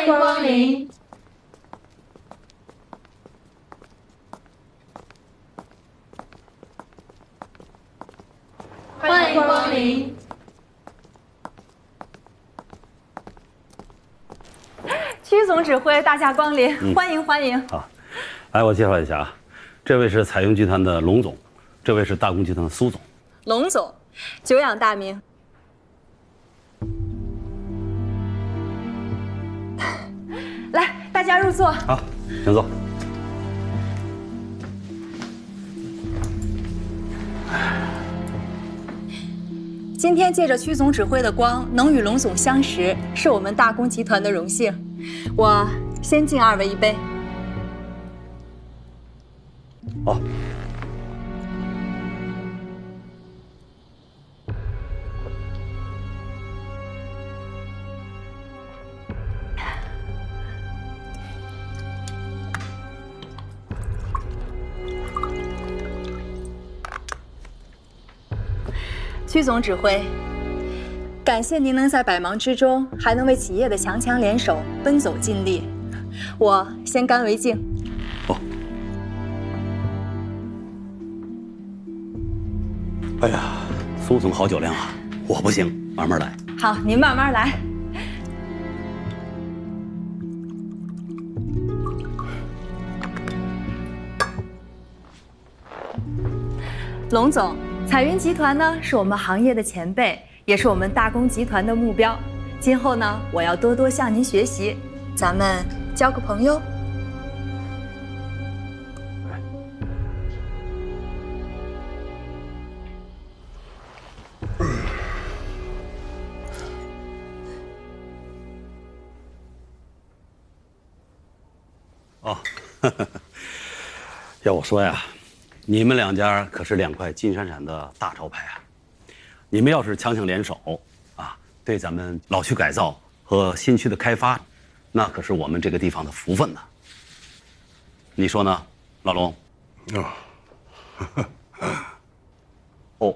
迎光临。欢迎光临。曲总指挥大驾光临，欢迎欢迎。好，来我介绍一下啊，这位是彩云集团的龙总，这位是大公集团的苏总。龙总，久仰大名。来，大家入座。好，请坐。今天借着曲总指挥的光，能与龙总相识，是我们大公集团的荣幸。我先敬二位一杯。好。曲总指挥，感谢您能在百忙之中还能为企业的强强联手奔走尽力，我先干为敬。哦。哎呀，苏总好酒量啊，我不行，慢慢来。好，您慢慢来。龙总。彩云集团呢，是我们行业的前辈，也是我们大公集团的目标。今后呢，我要多多向您学习，咱们交个朋友。哦，要我说呀。你们两家可是2块金闪闪的大招牌啊！你们要是强强联手啊，对咱们老区改造和新区的开发，那可是我们这个地方的福分呢。你说呢，老龙？哦，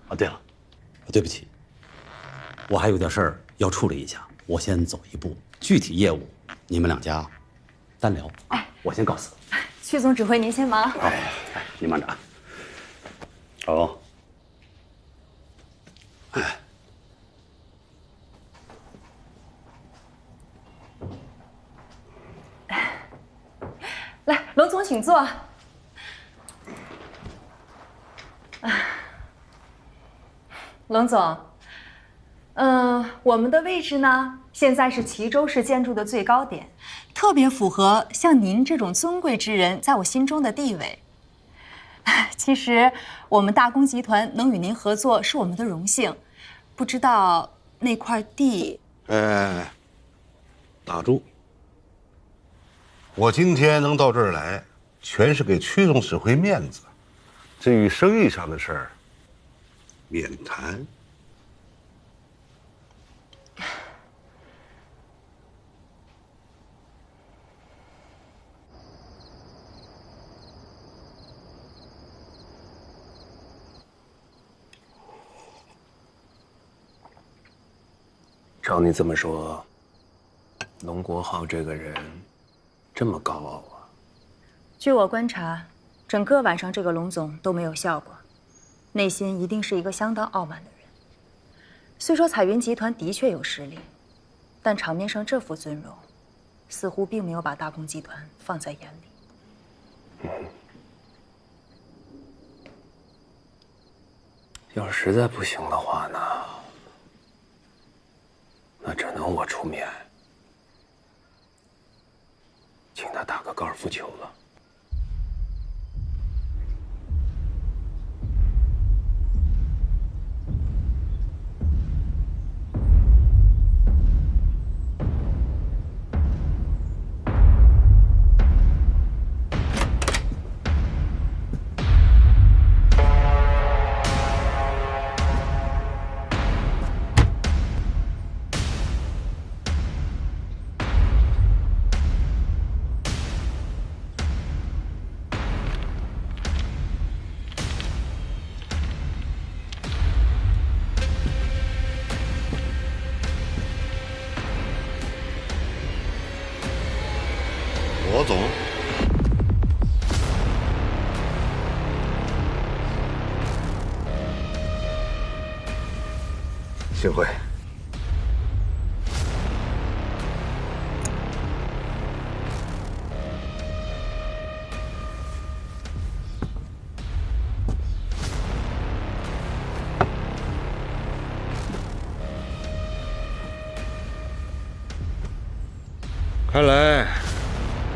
啊，对了，对不起，我还有点事儿要处理一下，我先走一步，具体业务你们两家单聊。哎，我先告辞。曲总指挥，您先忙。哎，您慢着啊。好。哎。来，龙总请坐。龙总，我们的位置呢，现在是齐州市建筑的最高点。特别符合像您这种尊贵之人在我心中的地位。其实，我们大公集团能与您合作是我们的荣幸。不知道那块地……哎，打住！我今天能到这儿来，全是给曲总指挥面子。至于生意上的事儿，免谈。照你这么说，龙国浩这个人这么高傲啊？据我观察，整个晚上这个龙总都没有笑过，内心一定是一个相当傲慢的人。虽说彩云集团的确有实力，但场面上这副尊容，似乎并没有把大公集团放在眼里。要是实在不行的话呢？那只能我出面，请他打个高尔夫球了。总，幸会。看来，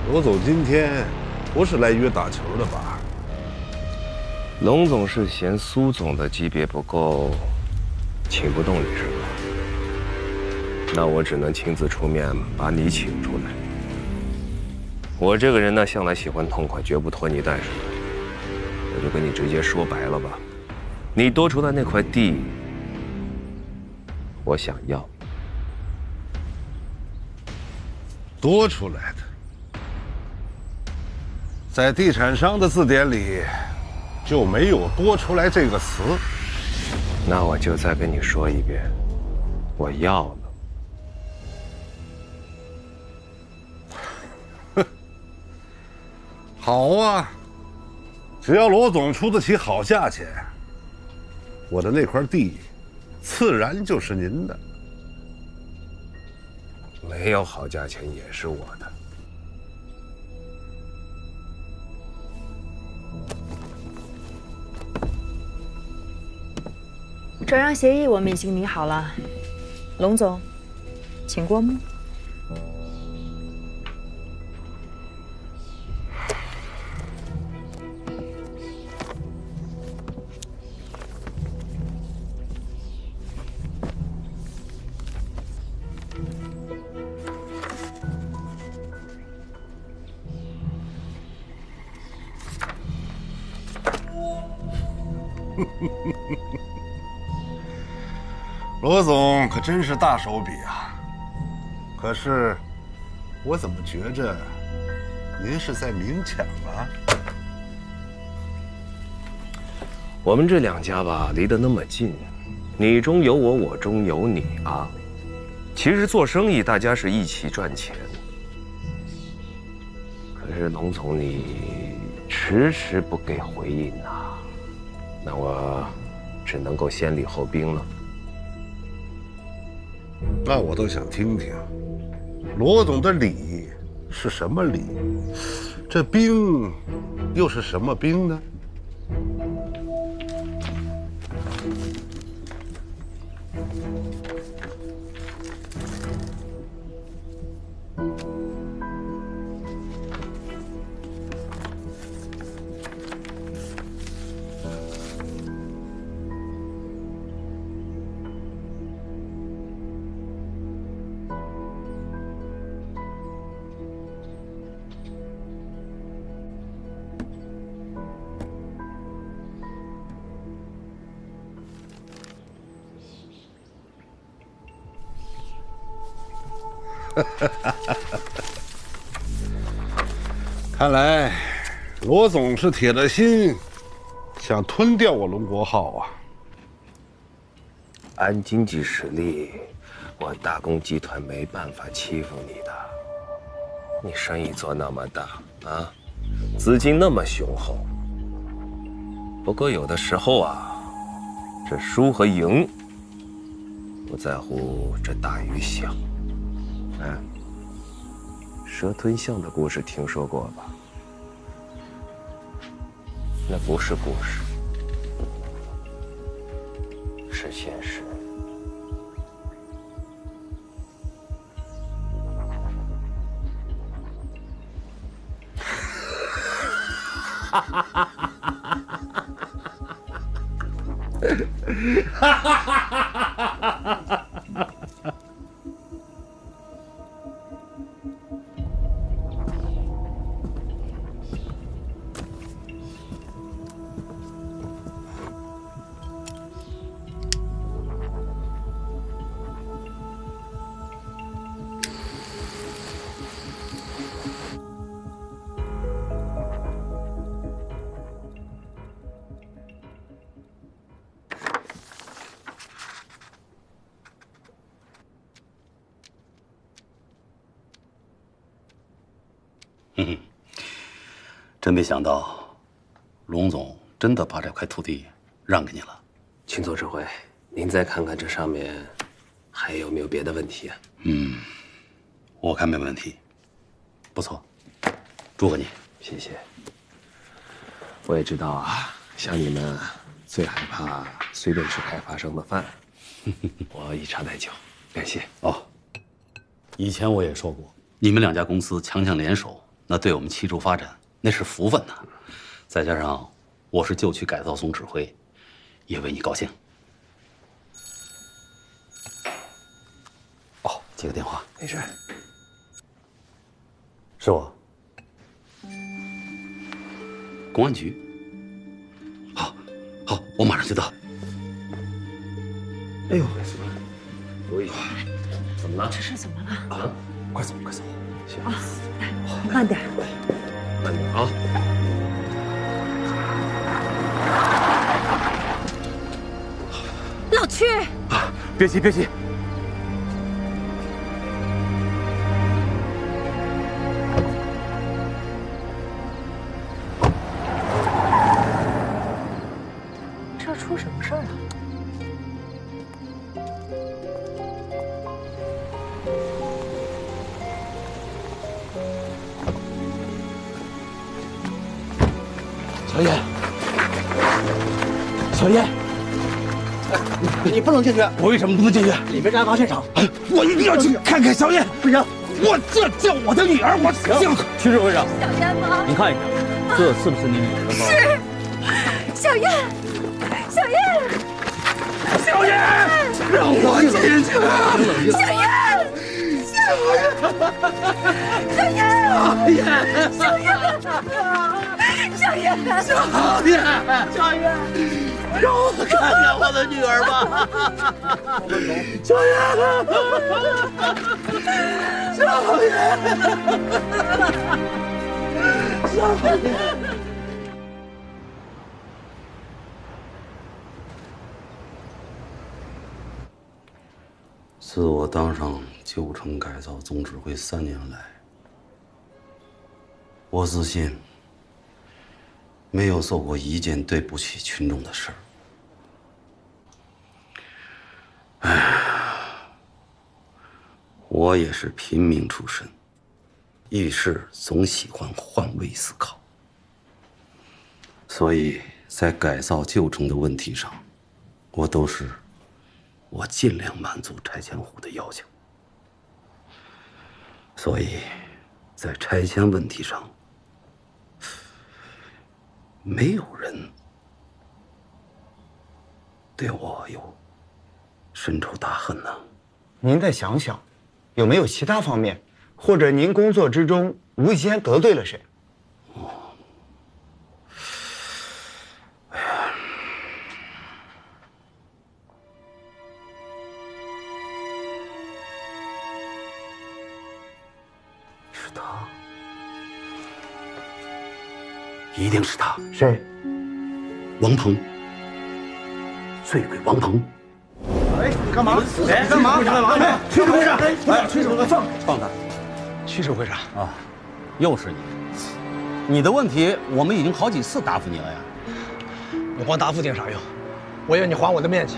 罗总今天不是来约打球的吧？龙总是嫌苏总的级别不够，请不动你是吧？那我只能亲自出面把你请出来。我这个人呢，向来喜欢痛快，绝不拖泥带水。我就跟你直接说白了吧，你多出来那块地，我想要。多出来的，在地产商的字典里就没有多出来这个词。那我就再跟你说一遍，我要了。好啊，只要罗总出得起好价钱，我的那块地自然就是您的。没有好价钱也是我的。转让协议我们已经拟好了，龙总，请过目。罗总可真是大手笔啊！可是，我怎么觉着您是在明抢啊？我们这两家吧，离得那么近，你中有我，我中有你啊。其实做生意，大家是一起赚钱。可是龙总你迟迟不给回应啊，那我只能够先礼后兵了。那我倒想听听，罗总的礼是什么礼？这兵又是什么兵呢？看来罗总是铁了心想吞掉我龙国浩啊！按经济实力，我大公集团没办法欺负你的。你生意做那么大啊，资金那么雄厚。不过有的时候啊，这输和赢不在乎这大与小。哎，蛇吞象的故事听说过吧？那不是故事，是现实。哈哈哈哈哈哈！真没想到，龙总真的把这块土地让给你了。群总指挥，您再看看这上面还有没有别的问题啊？我看没问题，不错，祝贺你。谢谢。我也知道啊，像你们最害怕随便吃开发商的饭。我以茶代酒，感谢。哦，以前我也说过，你们两家公司强强联手，那对我们七州发展那是福分呐。再加上我是旧区改造总指挥，也为你高兴。哦，接个电话。没事。是我。公安局。好，我马上就到。哎呦，注意，怎么了？这是怎么了？啊，快走，快走。行，慢点。慢点啊。老区，啊，别急，别急。这出什么事儿了？小叶，小叶，你不能进去！我为什么不能进去？里面是案发现场，我一定要去看看小燕。不行，这叫我的女儿，我区指挥长，小燕吗？您看一下，这是不是你女儿的包？是，小燕，小燕，小燕，让我进去！小燕，小燕，小燕，小燕，小燕，小燕，让我看看我的女儿吧。小燕，自我当上旧城改造总指挥3年来，我自信没有做过一件对不起群众的事儿。我也是平民出身，遇事总喜欢换位思考，所以在改造旧城的问题上，我尽量满足拆迁户的要求。所以，在拆迁问题上，没有人对我有深仇大恨呐。您再想想，有没有其他方面，或者您工作之中无意间得罪了谁？是他，一定是他。谁？王鹏，醉鬼王鹏。哎，你干嘛？哎，干嘛？哎，区指挥长，哎，区指挥长，放他！区指挥长啊，又是你！你的问题我们已经好几次答复你了呀。你光答复顶啥用？我要你还我的面积。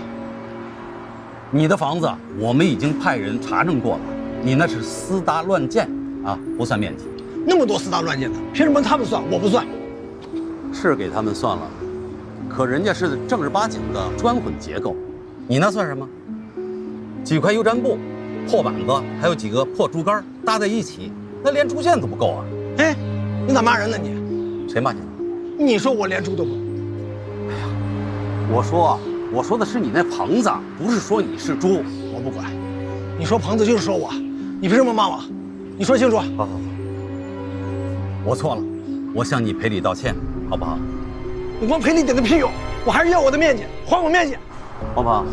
你的房子我们已经派人查证过了，你那是私搭乱建啊，不算面积。那么多私搭乱建的，凭什么他们算我不算？是给他们算了，可人家是正儿八经的砖混结构，你那算什么？几块油毡布、破板子，还有几个破竹竿搭在一起，那连猪线都不够啊！哎，你咋骂人呢你？谁骂你了？你说我连猪都不？我说的是你那棚子，不是说你是猪。我不管，你说棚子就是说我，你凭什么骂我？你说清楚。好，我错了，我向你赔礼道歉，好不好？你光赔礼点个屁用！我还是要我的面积，还我面积。王鹏，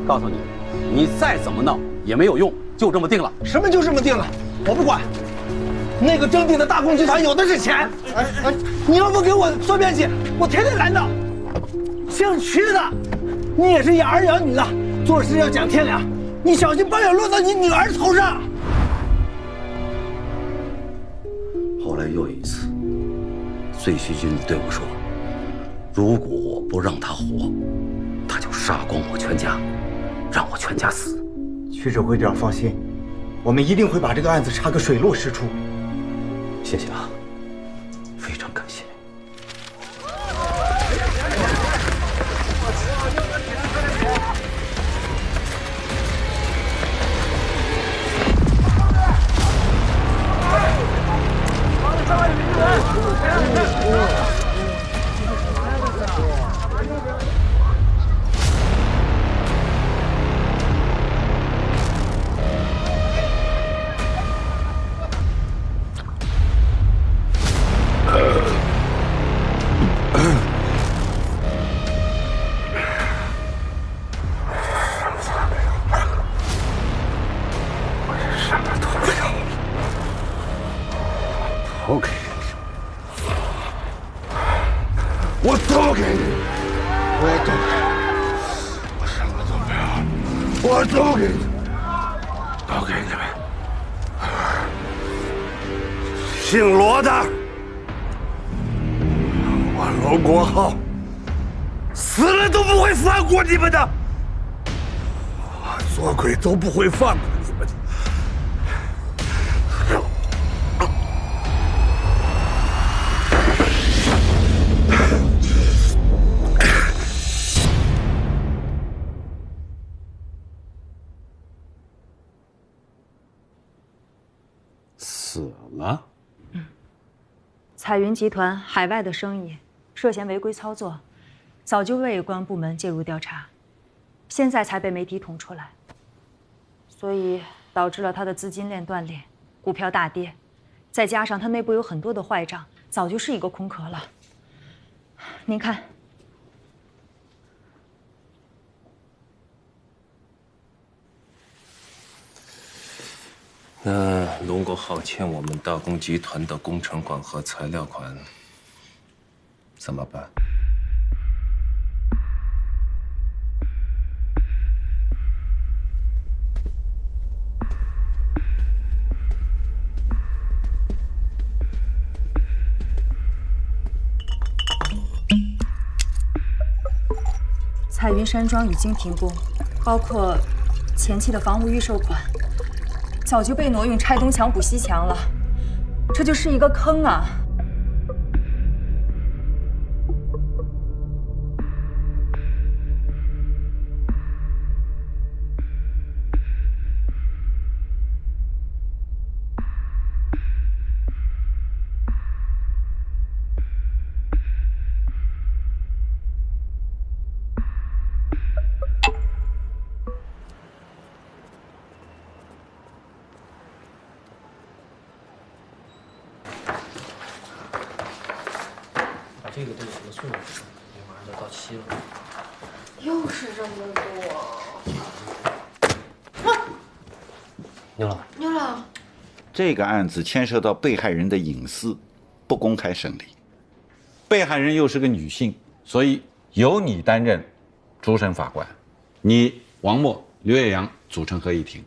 告诉你，你再怎么闹也没有用，就这么定了。什么就这么定了？我不管。那个征地的大公集团有的是钱。哎，你要不给我算面积，我天天拦着。姓屈的，你也是养儿养女的，做事要讲天良，你小心把脸落到你女儿头上。后来又一次，醉须君对我说：“如果我不让他活，他就杀光我全家，让我全家死。”区指挥长放心，我们一定会把这个案子查个水落石出。谢谢啊，非常感谢。都给你，我都给你，我什么都不要，我都给你，都给你们。姓罗的，我罗国浩，死了都不会放过你们的，我做鬼都不会放过你们的。死了？彩云集团海外的生意涉嫌违规操作，早就未有关部门介入调查，现在才被媒体捅出来，所以导致了他的资金链断裂，股票大跌，再加上他内部有很多的坏账，早就是一个空壳了。您看。那龙国浩欠我们大公集团的工程款和材料款，怎么办？彩云山庄已经停工，包括前期的房屋预售款。早就被挪用拆东墙补西墙了，这就是一个坑啊！这个都有个数，马上就到期了。又是这么多。牛老，牛老，这个案子牵涉到被害人的隐私，不公开审理。被害人又是个女性，所以由你担任主审法官，你王默、刘月阳组成合议庭。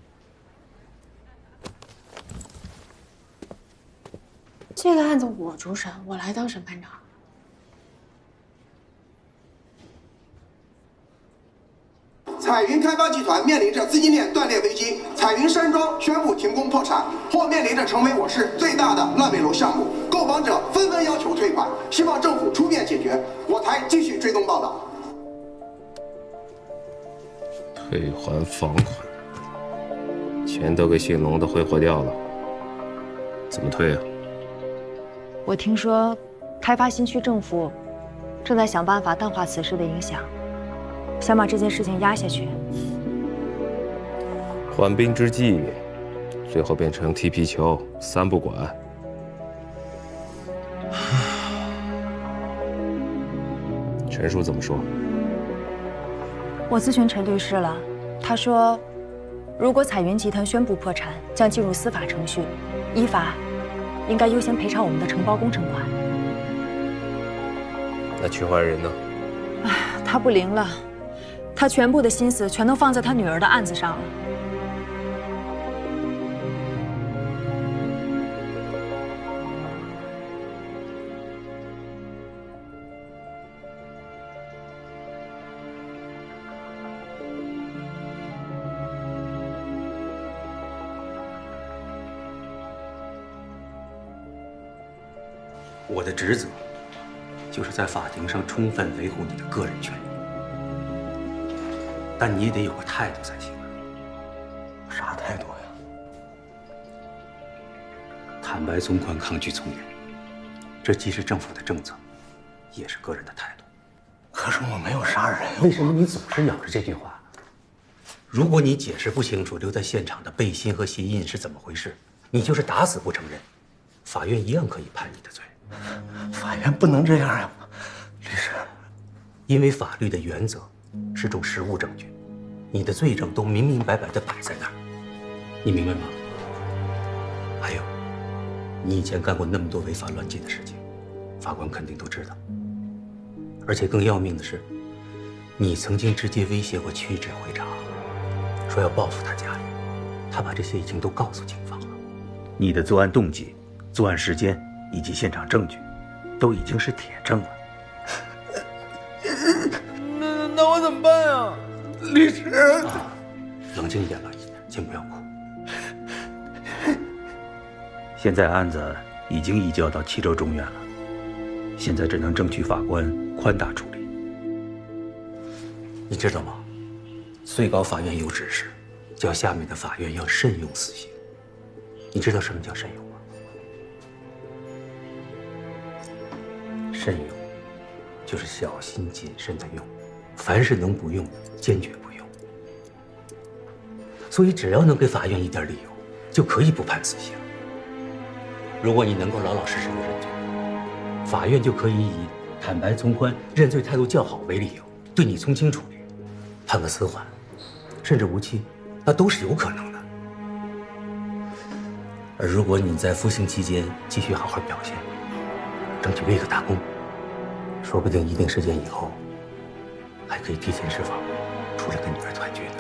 这个案子我主审，我来当审判长。彩云开发集团面临着资金链断裂危机，彩云山庄宣布停工破产，或面临着成为我市最大的烂尾楼项目，购房者纷纷要求退款，希望政府出面解决。我台继续追踪报道。退还房款，钱都给姓龙的挥霍掉了，怎么退啊？我听说，开发新区政府正在想办法淡化此事的影响。想把这件事情压下去，缓兵之计，最后变成踢皮球，三不管。陈叔怎么说？我咨询陈律师了，他说，如果彩云集团宣布破产，将进入司法程序，依法应该优先赔偿我们的承包工程款。那取还人呢？唉，他不灵了。他全部的心思全都放在他女儿的案子上了。我的职责就是在法庭上充分维护你的个人权利，但你也得有个态度才行啊。啥态度呀？坦白从宽，抗拒从严，这既是政府的政策，也是个人的态度。可是我没有杀人，为什么你总是咬着这句话呢？如果你解释不清楚留在现场的背心和鞋印是怎么回事，你就是打死不承认，法院一样可以判你的罪。法院不能这样呀，律师。因为法律的原则是重实物证据，你的罪证都明明白白地摆在那儿，你明白吗？还有，你以前干过那么多违法乱纪的事情，法官肯定都知道。而且更要命的是，你曾经直接威胁过屈指挥长，说要报复他家里，他把这些已经都告诉警方了。你的作案动机、作案时间以及现场证据，都已经是铁证了。那我怎么办呀，律师？冷静一点吧，先不要哭。现在案子已经移交到齐州中院了，现在只能争取法官宽大处理。你知道吗？最高法院有指示，叫下面的法院要慎用死刑。你知道什么叫慎用吗？慎用，就是小心谨慎的用，凡是能不用，坚决不用。所以只要能给法院一点理由，就可以不判死刑。如果你能够老老实实的认罪，法院就可以以坦白从宽、认罪态度较好为理由，对你从轻处理，判个死缓，甚至无期，那都是有可能的。而如果你在服刑期间继续好好表现，争取立个大功，说不定一定时间以后，还可以提前释放，出来跟女儿团聚呢。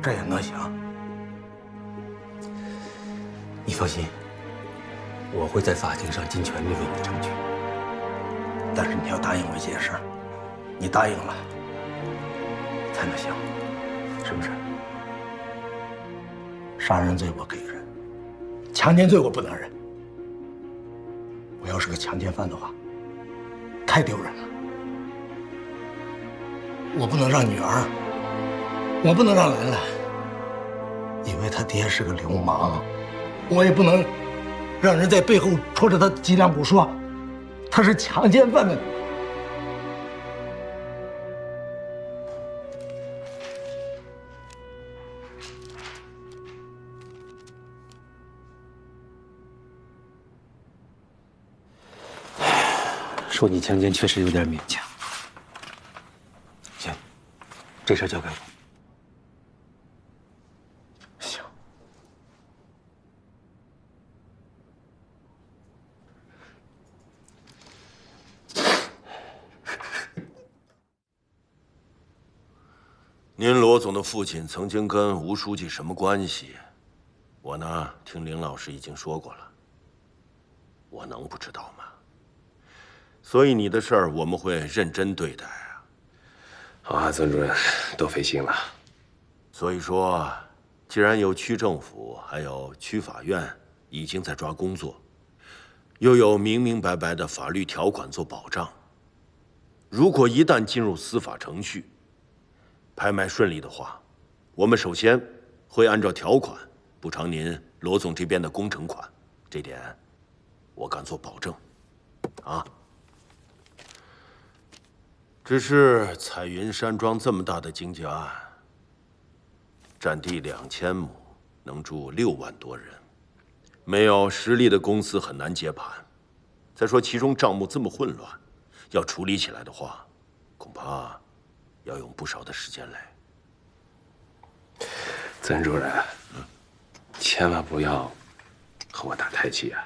这也能行？你放心，我会在法庭上尽全力为你争取。但是你要答应我一件事，你答应了才能行，是不是？杀人罪我可以认，强奸罪我不能认。我要是个强奸犯的话，太丢人了。我不能让女儿，我不能让兰兰以为他爹是个流氓，我也不能让人在背后戳着他脊梁骨说他是强奸犯的。说你强奸确实有点勉强。行，这事交给我。行。您罗总的父亲曾经跟吴书记什么关系？我呢，听林老师已经说过了。我能不知道吗？所以你的事儿我们会认真对待啊。好啊，曾主任，多费心了。所以说，既然有区政府还有区法院已经在抓工作，又有明明白白的法律条款做保障，如果一旦进入司法程序，拍卖顺利的话，我们首先会按照条款补偿您罗总这边的工程款，这点我敢做保证。啊。只是彩云山庄这么大的经济案，占地2000亩，能住6万多人，没有实力的公司很难接盘。再说其中账目这么混乱，要处理起来的话，恐怕要用不少的时间嘞。曾主任，千万不要和我打太极啊！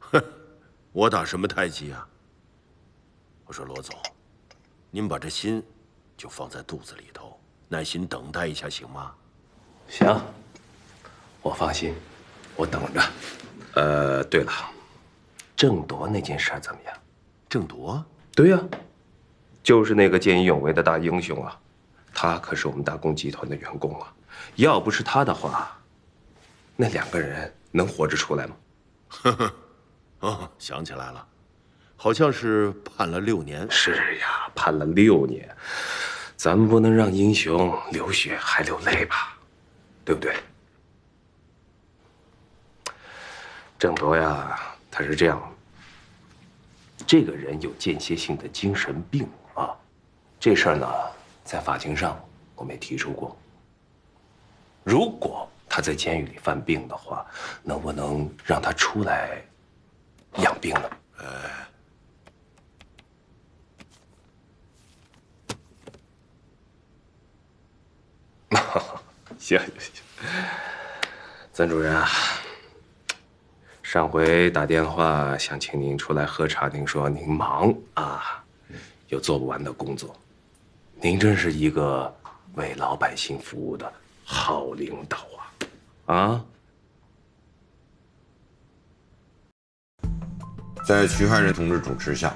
哼，我打什么太极啊？我说罗总，您把这心就放在肚子里头，耐心等待一下，行吗？行，我放心，我等着。对了，郑铎那件事怎么样？郑铎？对呀，就是那个见义勇为的大英雄啊，他可是我们大公集团的员工啊，要不是他的话，那2个人能活着出来吗？呵呵，哦，想起来了，好像是判了6年。是呀，判了6年，咱们不能让英雄流血还流泪吧，对不对？郑铎呀，他是这样，这个人有间歇性的精神病啊，这事儿呢，在法庭上我们也提出过。如果他在监狱里犯病的话，能不能让他出来养病呢？行，曾主任啊，上回打电话想请您出来喝茶，您说您忙啊，有做不完的工作。您真是一个为老百姓服务的好领导啊！在瞿汉仁同志主持下，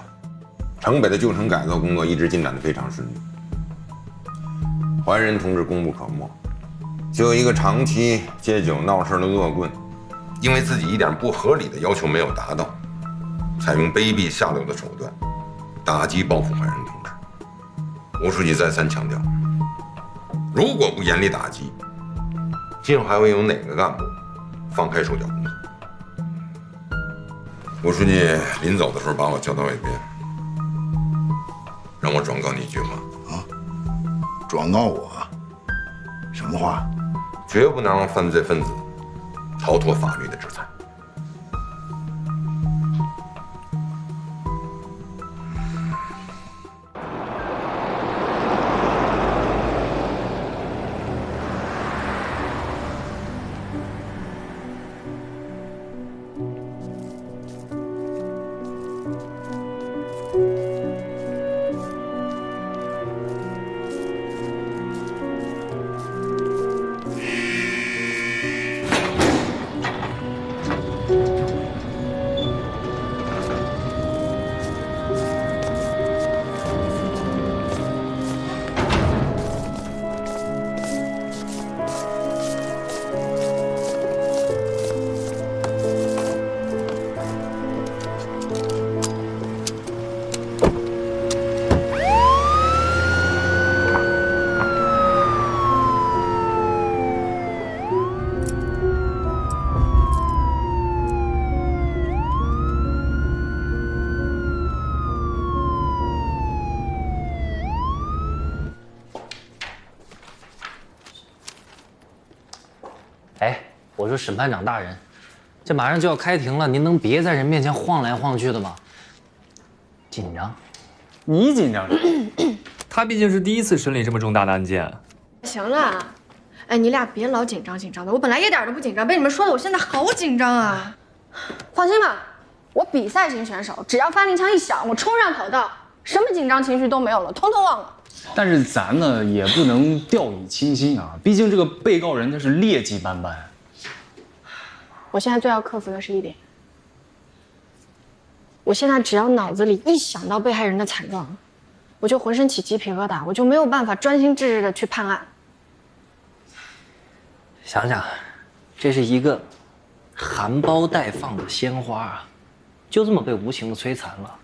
城北的旧城改造工作一直进展得非常顺利。怀仁同志功不可没，就有一个长期借酒闹事的恶棍，因为自己一点不合理的要求没有达到，采用卑鄙下流的手段打击报复怀仁同志。吴书记再三强调，如果不严厉打击，今后还会有哪个干部放开手脚工作？吴书记临走的时候把我叫到一边，让我转告你一句话啊，转告我什么话？绝不能让犯罪分子逃脱法律的制裁。我说审判长大人，这马上就要开庭了，您能别在人面前晃来晃去的吗？紧张？你紧张什么？他毕竟是第一次审理这么重大的案件。行了，哎，你俩别老紧张紧张的，我本来一点都不紧张，被你们说的我现在好紧张啊！放心吧，我比赛型选手，只要发令枪一响，我冲上跑道，什么紧张情绪都没有了，通通忘了。但是咱呢也不能掉以轻心啊，毕竟这个被告人他是劣迹斑斑。我现在最要克服的是一点，我现在只要脑子里一想到被害人的惨状，我就浑身起鸡皮疙瘩，我就没有办法专心致志的去判案。想想，这是一个含苞待放的鲜花啊，就这么被无情的摧残了。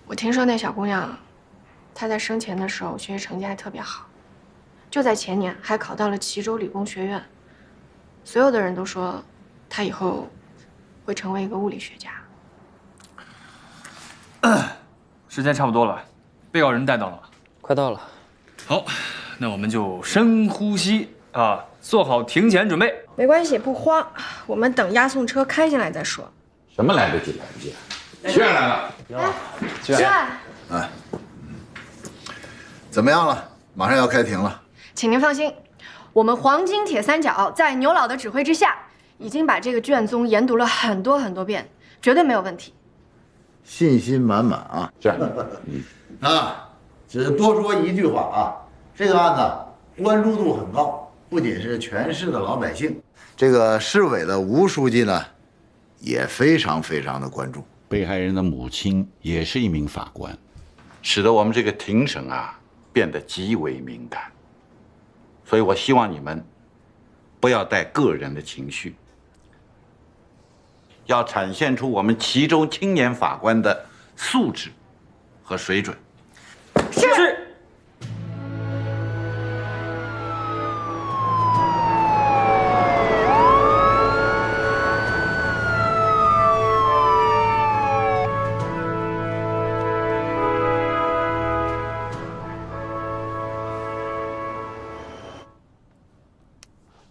我听说那小姑娘，她在生前的时候学习成绩还特别好，就在前年还考到了齐州理工学院，所有的人都说她以后会成为一个物理学家。时间差不多了，被告人带到了，快到了。好，那我们就深呼吸啊，做好庭前准备。没关系，不慌，我们等押送车开进来再说。什么来得及来得及？学院来了，学院，哎，怎么样了？马上要开庭了。请您放心，我们黄金铁三角在牛老的指挥之下，已经把这个卷宗研读了很多遍，绝对没有问题。信心满满啊！是，啊，只多说一句话啊，这个案子关注度很高，不仅是全市的老百姓，这个市委的吴书记呢，也非常的关注。被害人的母亲也是一名法官，使得我们这个庭审啊变得极为敏感。所以我希望你们不要带个人的情绪，要展现出我们齐州青年法官的素质和水准。是。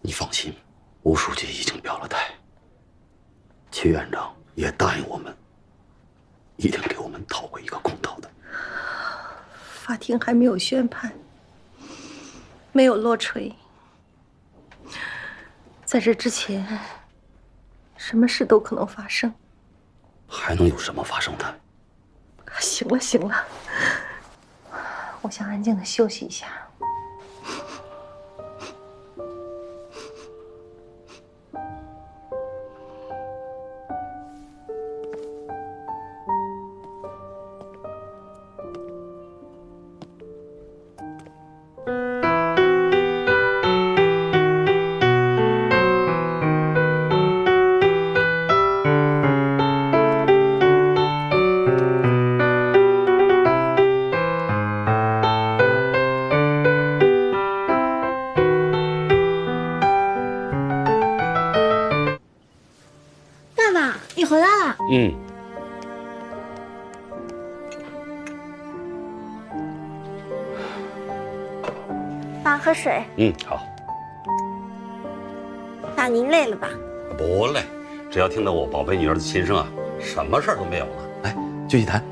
你放心，吴书记已经表了态，齐院长也答应我们，一定给我们讨回一个公道的。法庭还没有宣判，没有落锤，在这之前，什么事都可能发生。还能有什么发生的？行了行了，我想安静的休息一下。嗯，爸，喝水。嗯，好。爸，您累了吧？不累，只要听到我宝贝女儿的琴声啊，什么事儿都没有了。来，继续弹。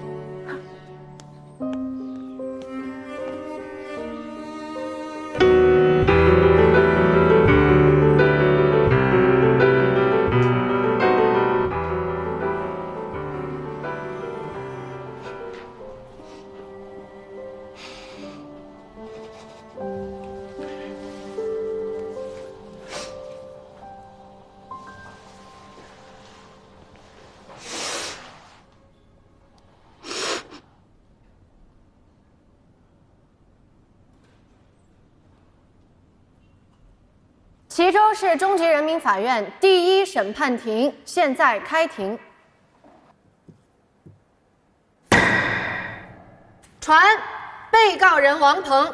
齐州市中级人民法院第一审判庭现在开庭。传，被告人王鹏。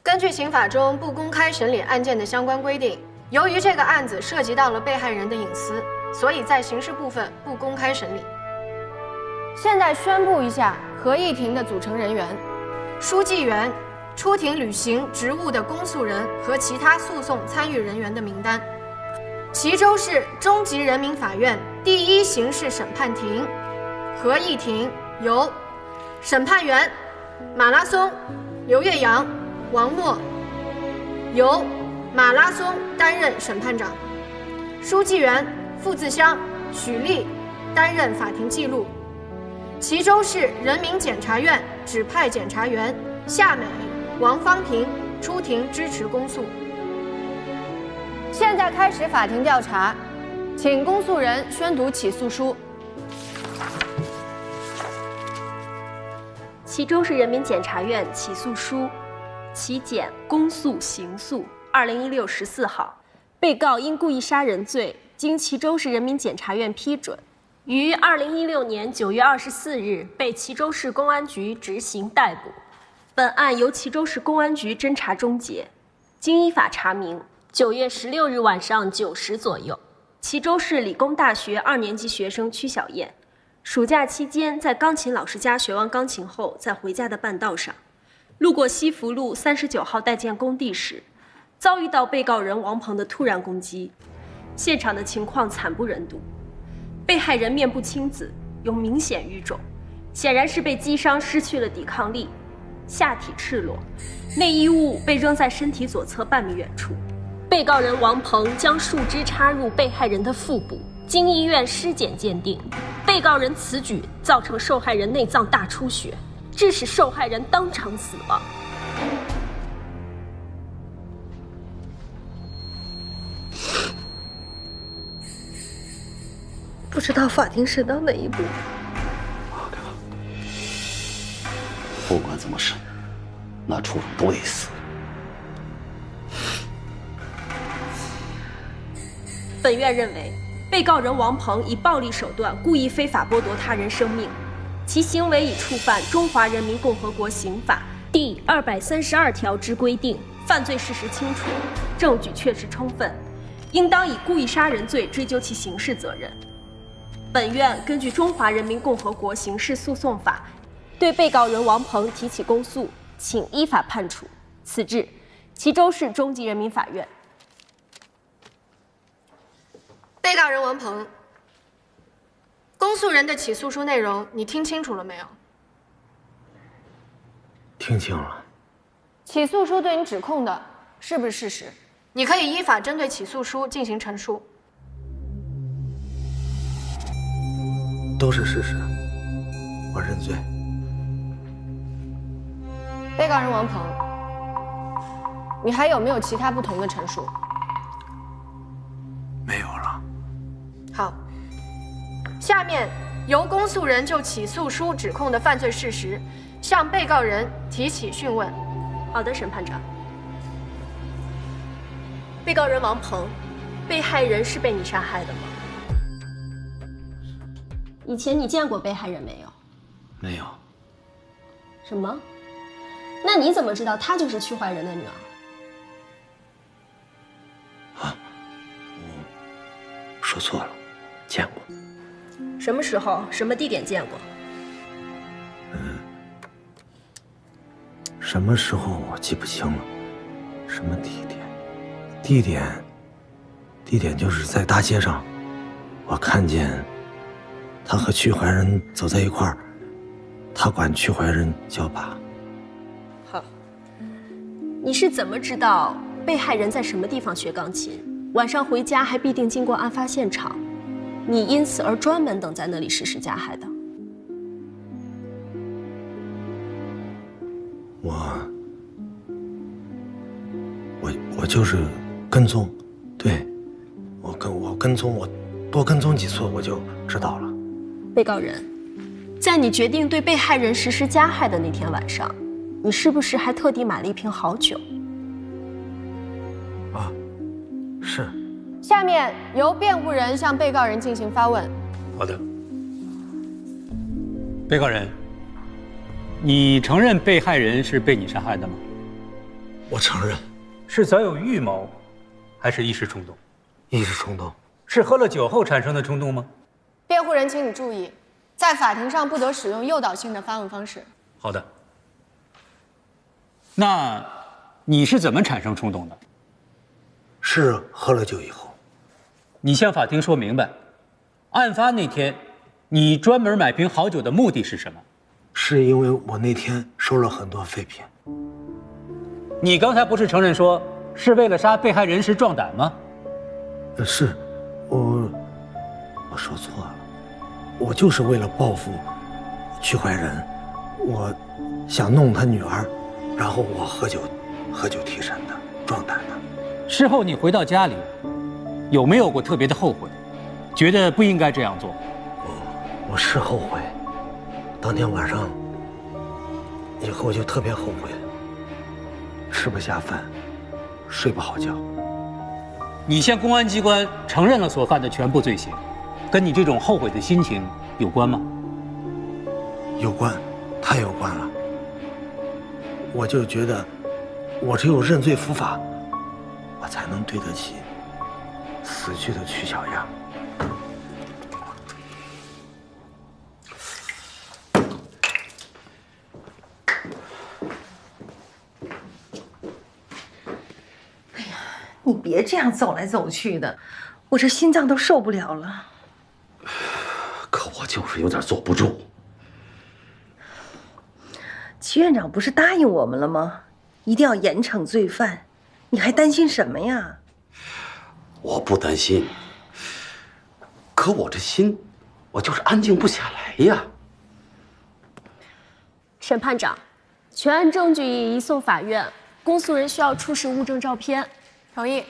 根据刑法中不公开审理案件的相关规定，由于这个案子涉及到了被害人的隐私，所以在刑事部分不公开审理。现在宣布一下合议庭的组成人员：书记员、出庭履行职务的公诉人和其他诉讼参与人员的名单。齐州市中级人民法院第一刑事审判庭合议庭由审判员马拉松、刘月阳、王默，由马拉松担任审判长；书记员付自湘、许丽担任法庭记录；齐州市人民检察院指派检察员夏美、王方平出庭支持公诉。现在开始法庭调查，请公诉人宣读起诉书。齐州市人民检察院起诉书。其检公诉刑诉2016 14号，被告因故意杀人罪，经齐州市人民检察院批准，于2016年9月24日被齐州市公安局执行逮捕。本案由齐州市公安局侦查终结。经依法查明，9月16日晚上9时左右，齐州市理工大学2年级学生曲小燕，暑假期间在钢琴老师家学完钢琴后，在回家的半道上，路过西福路39号代建工地时，遭遇到被告人王鹏的突然攻击，现场的情况惨不忍睹。被害人面部青紫，有明显淤肿，显然是被击伤失去了抵抗力，下体赤裸，内衣物被扔在身体左侧半米远处。被告人王鹏将树枝插入被害人的腹部，经医院尸检鉴定，被告人此举造成受害人内脏大出血，致使受害人当场死亡。不知道法庭审到哪一步。不管怎么审，那畜生都得死。本院认为，被告人王鹏以暴力手段故意非法剥夺他人生命，其行为已触犯《中华人民共和国刑法》第232条之规定，犯罪事实清楚，证据确实充分，应当以故意杀人罪追究其刑事责任。本院根据《中华人民共和国刑事诉讼法》，对被告人王鹏提起公诉，请依法判处。此致齐州市中级人民法院。被告人王鹏，公诉人的起诉书内容你听清楚了没有？听清了。起诉书对你指控的是不是事实？你可以依法针对起诉书进行陈述。都是事实，我认罪。被告人王鹏，你还有没有其他不同的陈述？没有了。好，下面由公诉人就起诉书指控的犯罪事实，向被告人提起讯问。好的，审判长。被告人王鹏，被害人是被你杀害的吗？以前你见过被害人没有？没有。什么？那你怎么知道她就是屈怀仁的女儿？说错了，见过。什么时候、什么地点见过？什么时候我记不清了，什么地点？地点就是在大街上，我看见他和屈怀仁走在一块儿，他管屈怀仁叫爸。好，你是怎么知道被害人在什么地方学钢琴？晚上回家还必定经过案发现场，你因此而专门等在那里实施加害的？我就是跟踪，对，我跟踪，我多跟踪几次我就知道了。被告人，在你决定对被害人实施加害的那天晚上，你是不是还特地买了一瓶好酒？是。下面由辩护人向被告人进行发问。好的。被告人，你承认被害人是被你杀害的吗？我承认。是早有预谋，还是一时冲动？一时冲动。是喝了酒后产生的冲动吗？辩护人，请你注意，在法庭上不得使用诱导性的发问方式。好的。那你是怎么产生冲动的？是喝了酒以后。你向法庭说明白，案发那天，你专门买瓶好酒的目的是什么？是因为我那天收了很多废品。你刚才不是承认说是为了杀被害人时壮胆吗？是，我说错了，我就是为了报复屈怀仁，我想弄他女儿，然后我喝酒提神的，壮胆的。事后你回到家里，有没有过特别的后悔，觉得不应该这样做？我是后悔，当天晚上以后就特别后悔，吃不下饭，睡不好觉。你向公安机关承认了所犯的全部罪行，跟你这种后悔的心情有关吗？有关，太有关了。我就觉得，我只有认罪伏法，我才能对得起死去的曲小丫。你别这样走来走去的，我这心脏都受不了了。可我就是有点坐不住。齐院长不是答应我们了吗？一定要严惩罪犯，你还担心什么呀？我不担心，可我这心，我就是安静不下来呀。审判长，全案证据已移送法院，公诉人需要出示物证照片。同意。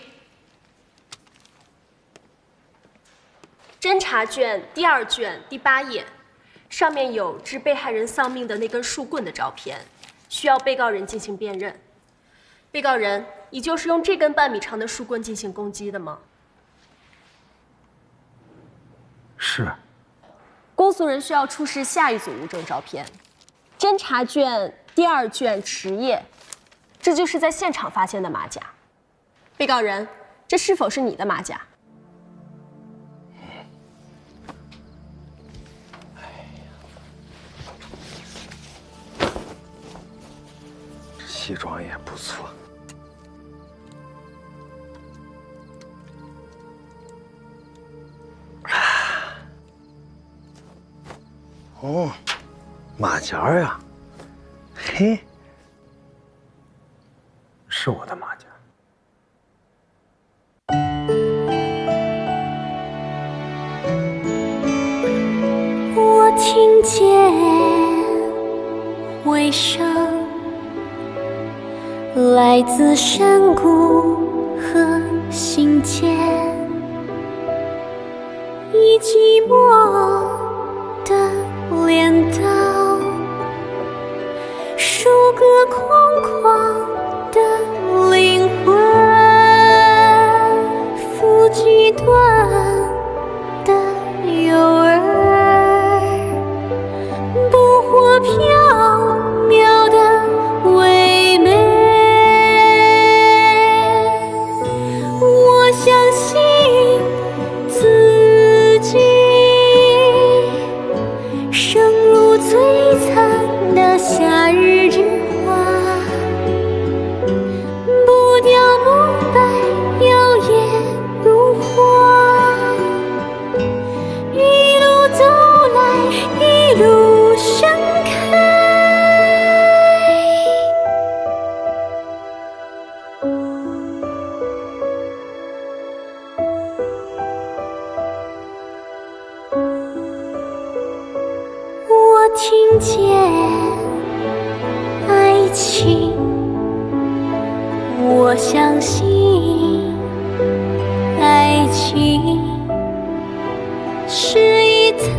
侦查卷第2卷第8页，上面有致被害人丧命的那根树棍的照片，需要被告人进行辨认。被告人，你就是用这根半米长的树棍进行攻击的吗？是。公诉人需要出示下一组物证照片：侦查卷第2卷10页，这就是在现场发现的马甲。被告人，这是否是你的马甲？西装也不错。哦，马甲呀，嘿，是我的马甲。我听见回声，来自山谷和心间，以寂寞的镰刀，收割空旷的灵魂，抚极端的诱饵，捕获缥缈的唯美。我相信自己，生如璀璨的夏日之花，不凋不败，摇曳如花。一路走来，一路盛开。我听见爱情，我相信爱情是一滩